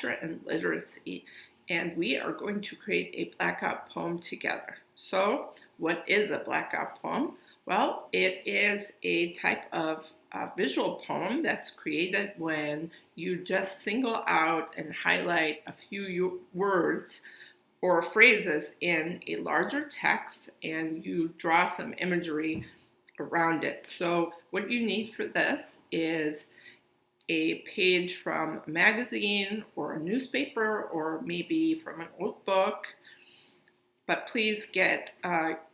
culture and literacy, and we are going to create a blackout poem together. So, what is a blackout poem? Well, it is a type of visual poem that's created when you just single out and highlight a few words or phrases in a larger text and you draw some imagery around it. So what you need for this is a page from a magazine or a newspaper or maybe from an old book. But please get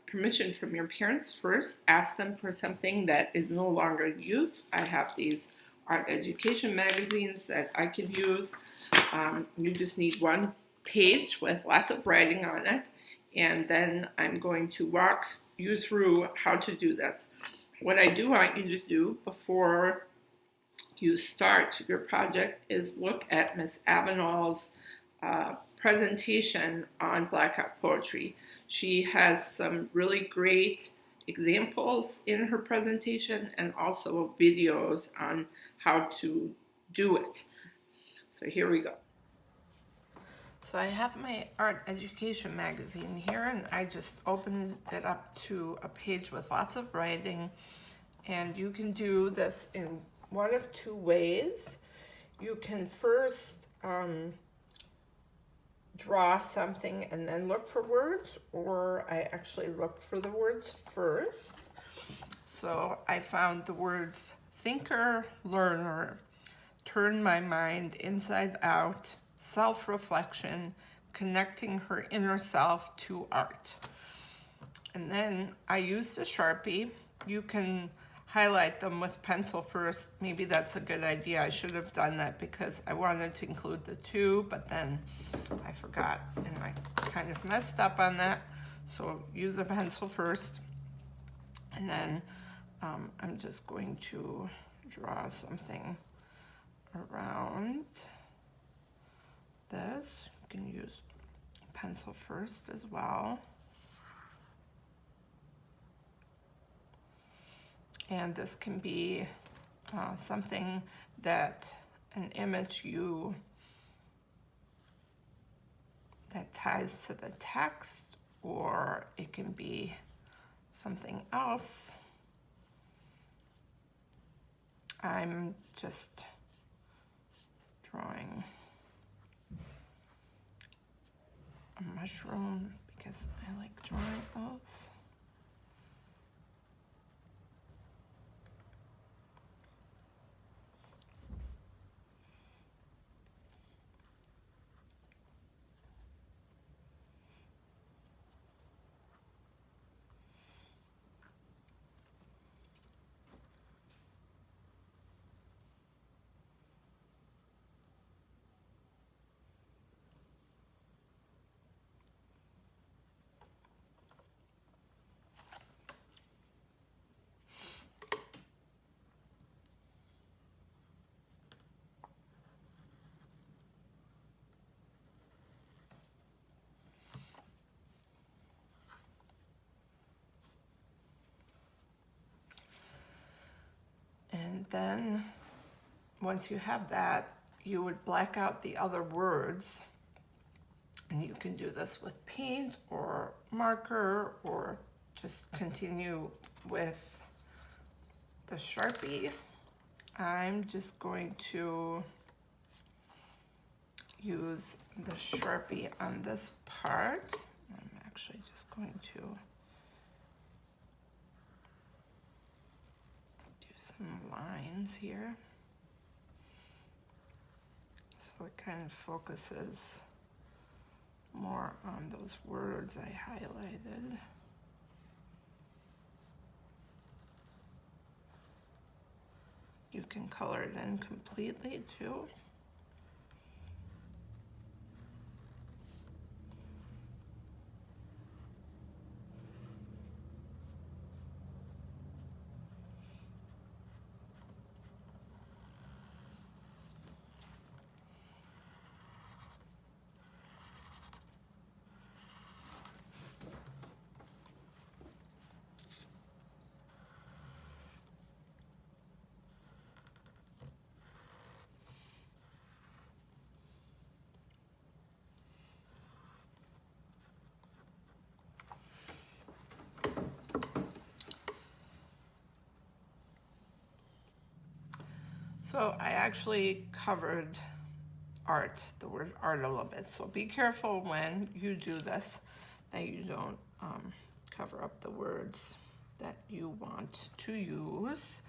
permission from your parents first. Ask them for something that is no longer in use. I have these art education magazines that I could use. You just need one page with lots of writing on it, and then I'm going to walk you through how to do this. What I do want you to do before you start your project is look at Miss Avenal's presentation on blackout poetry. She has some really great examples in her presentation and also videos on how to do it. So here we go. So I have my art education magazine here, and I just opened it up to a page with lots of writing, and you can do this in one of two ways. You can first draw something and then look for words, or I actually looked for the words first. So I found the words thinker, learner, turn my mind inside out, self-reflection, connecting her inner self to art. And then I used a Sharpie. You can highlight them with pencil first. Maybe that's a good idea. I should have done that because I wanted to include the two, but then I forgot and I kind of messed up on that. So use a pencil first. And then I'm just going to draw something around this. You can use pencil first as well. And this can be something that an image that ties to the text, or it can be something else. I'm just drawing a mushroom because I like drawing those. And then once you have that, you would black out the other words. And you can do this with paint or marker, or just continue with the Sharpie. I'm just going to use the Sharpie on this part. I'm actually just going to do some lines here. So it kind of focuses more on those words I highlighted. You can color it in completely too. So I actually covered art, the word art, a little bit. So be careful when you do this that you don't cover up the words that you want to use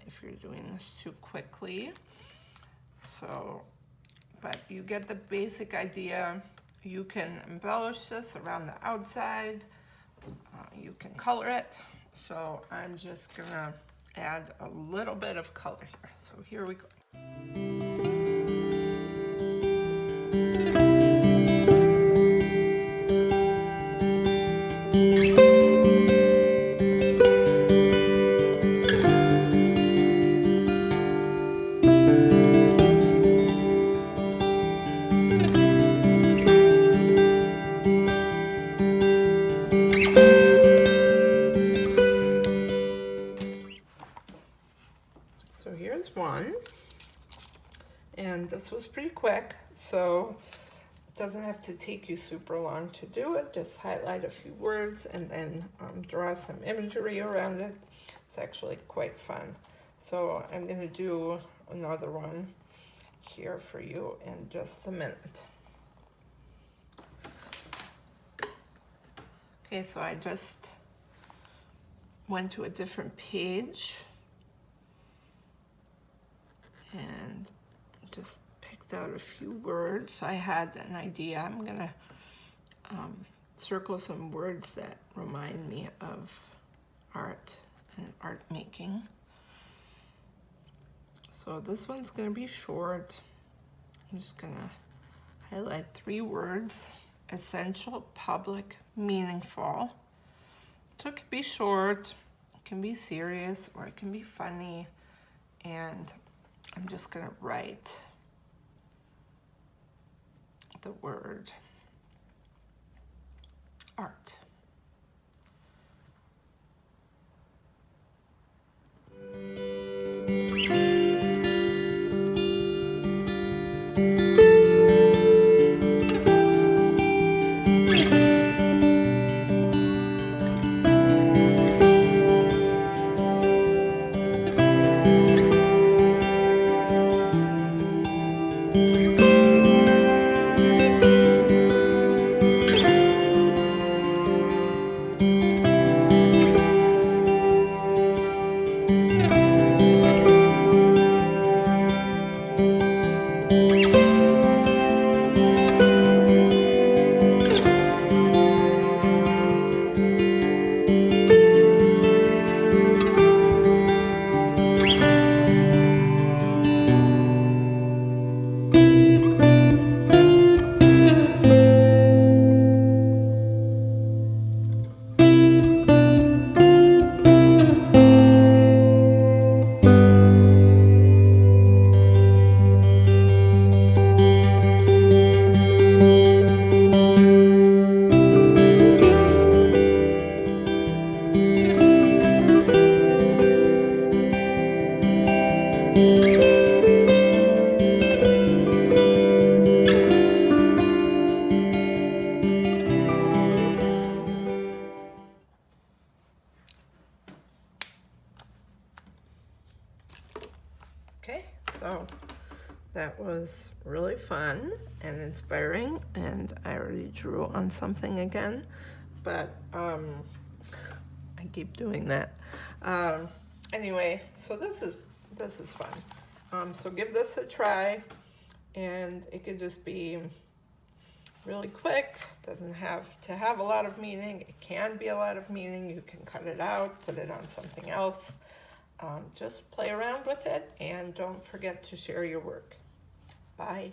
if you're doing this too quickly. So, but you get the basic idea. You can embellish this around the outside. You can color it. So I'm just gonna add a little bit of color here. So here we go. So here's one, and this was pretty quick, so it doesn't have to take you super long to do it. Just highlight a few words and then draw some imagery around it. It's actually quite fun. So I'm going to do another one here for you in just a minute. Okay, so I just went to a different page and just picked out a few words. I had an idea. I'm gonna circle some words that remind me of art and art making. So this one's gonna be short. I'm just gonna highlight 3 words: essential, public, meaningful. So it can be short, it can be serious, or it can be funny. And I'm just gonna write the word art. Okay, so that was really fun and inspiring, and I already drew on something again, but I keep doing that. Anyway, so this is fun. So give this a try, and it could just be really quick. Doesn't have to have a lot of meaning. It can be a lot of meaning. You can cut it out, put it on something else. Just play around with it, and don't forget to share your work. Bye.